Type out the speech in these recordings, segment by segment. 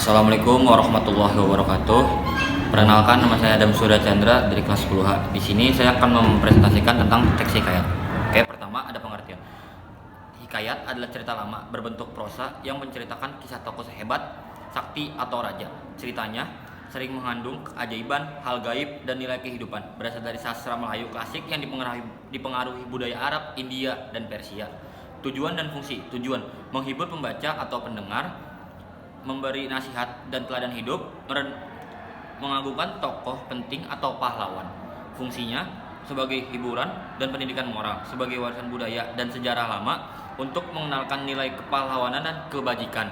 Assalamualaikum warahmatullahi wabarakatuh. Perkenalkan, nama saya Adam Surya Chandra dari kelas 10H. Di sini saya akan mempresentasikan tentang teks hikayat. Oke, pertama ada pengertian. Hikayat adalah cerita lama berbentuk prosa yang menceritakan kisah tokoh sehebat, sakti atau raja. Ceritanya sering mengandung keajaiban, hal gaib, dan nilai kehidupan. Berasal dari sastra Melayu klasik yang dipengaruhi budaya Arab, India, dan Persia. Tujuan dan fungsi. Tujuan menghibur pembaca atau pendengar, memberi nasihat dan teladan hidup, mengagungkan tokoh penting atau pahlawan. Fungsinya sebagai hiburan dan pendidikan moral, sebagai warisan budaya dan sejarah lama untuk mengenalkan nilai kepahlawanan dan kebajikan.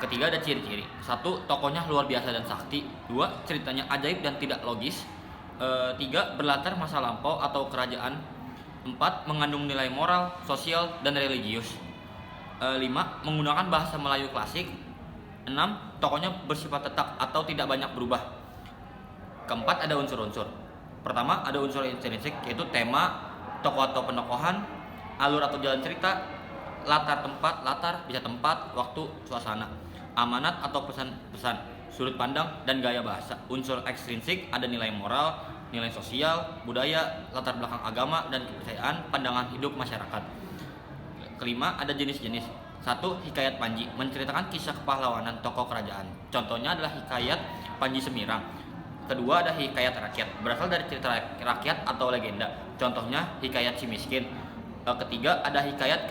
Ketiga, ada ciri-ciri. 1. Tokohnya luar biasa dan sakti. 2. Ceritanya ajaib dan tidak logis. 3. Berlatar masa lampau atau kerajaan. 4. Mengandung nilai moral, sosial, dan religius. 5. Menggunakan bahasa Melayu klasik. 6. Tokohnya bersifat tetap atau tidak banyak berubah. Keempat, ada unsur-unsur. Pertama, ada unsur intrinsik, yaitu tema, tokoh atau penokohan, alur atau jalan cerita, latar tempat, bisa tempat, waktu, suasana, amanat atau pesan-pesan, sudut pandang, dan gaya bahasa. Unsur ekstrinsik ada nilai moral, nilai sosial, budaya, latar belakang agama, dan kepercayaan, pandangan hidup masyarakat. Kelima, ada jenis-jenis. 1. Hikayat Panji, menceritakan kisah kepahlawanan tokoh kerajaan. Contohnya adalah hikayat Panji Semirang. Kedua, ada hikayat rakyat, berasal dari cerita rakyat atau legenda. Contohnya hikayat Si Miskin. Ketiga, ada hikayat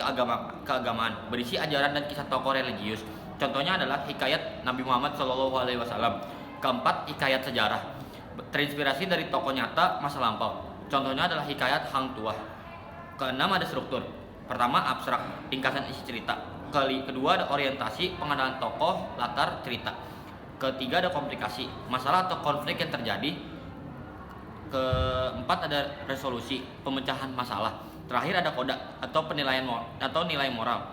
keagamaan, berisi ajaran dan kisah tokoh religius. Contohnya adalah hikayat Nabi Muhammad SAW. Keempat, hikayat sejarah, terinspirasi dari tokoh nyata masa lampau. Contohnya adalah hikayat Hang Tuah. Keenam, ada struktur. Pertama, abstrak, ringkasan isi cerita. Kedua, ada orientasi, pengenalan tokoh, latar cerita. Ketiga, ada komplikasi, masalah atau konflik yang terjadi. Keempat, ada resolusi, pemecahan masalah. Terakhir, ada koda atau penilaian atau nilai moral.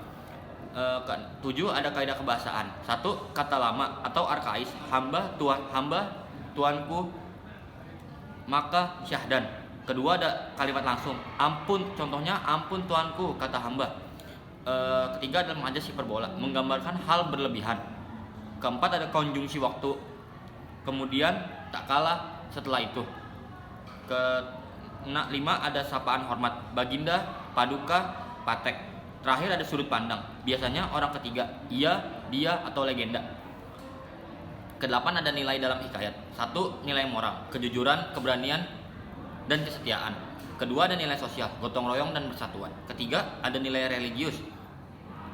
Ketujuh, ada kaidah kebahasaan. 1. Kata lama atau arkais, hamba tuanku, maka syahdan. Kedua, ada kalimat langsung, ampun, contohnya ampun tuanku, kata hamba. Ketiga, adalah majas hiperbola, menggambarkan hal berlebihan. Keempat, ada konjungsi waktu, kemudian tak kalah setelah itu. Kelima, ada sapaan hormat, baginda, paduka, patek. Terakhir, ada sudut pandang, biasanya orang ketiga, ia, dia, atau legenda. Kedelapan, ada nilai dalam hikayat. 1. Nilai moral, kejujuran, keberanian, dan kesetiaan. Kedua, ada nilai sosial, gotong royong dan persatuan. Ketiga, ada nilai religius,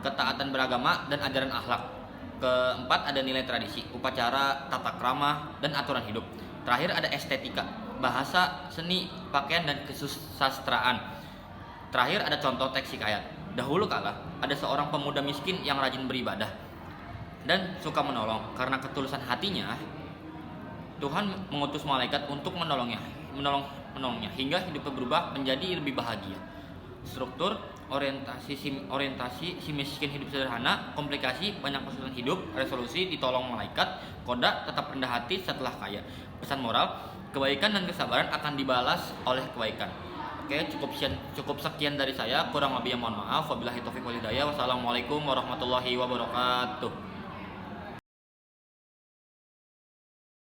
ketaatan beragama dan ajaran akhlak. Keempat, ada nilai tradisi, upacara, tata krama, dan aturan hidup. Terakhir, ada estetika, bahasa, seni, pakaian, dan kesusastraan. Terakhir, ada contoh teks hikayat. Dahulu kala, ada seorang pemuda miskin yang rajin beribadah dan suka menolong. Karena ketulusan hatinya, Tuhan mengutus malaikat untuk menolongnya hingga hidupnya berubah menjadi lebih bahagia. Struktur, orientasi si miskin hidup sederhana, komplikasi, banyak kesulitan hidup, resolusi, ditolong malaikat, koda, tetap rendah hati setelah kaya. Pesan moral, kebaikan dan kesabaran akan dibalas oleh kebaikan. Oke, cukup sekian dari saya, kurang lebihnya mohon maaf. Wabillahi taufiq wal hidayah. Wassalamualaikum warahmatullahi wabarakatuh.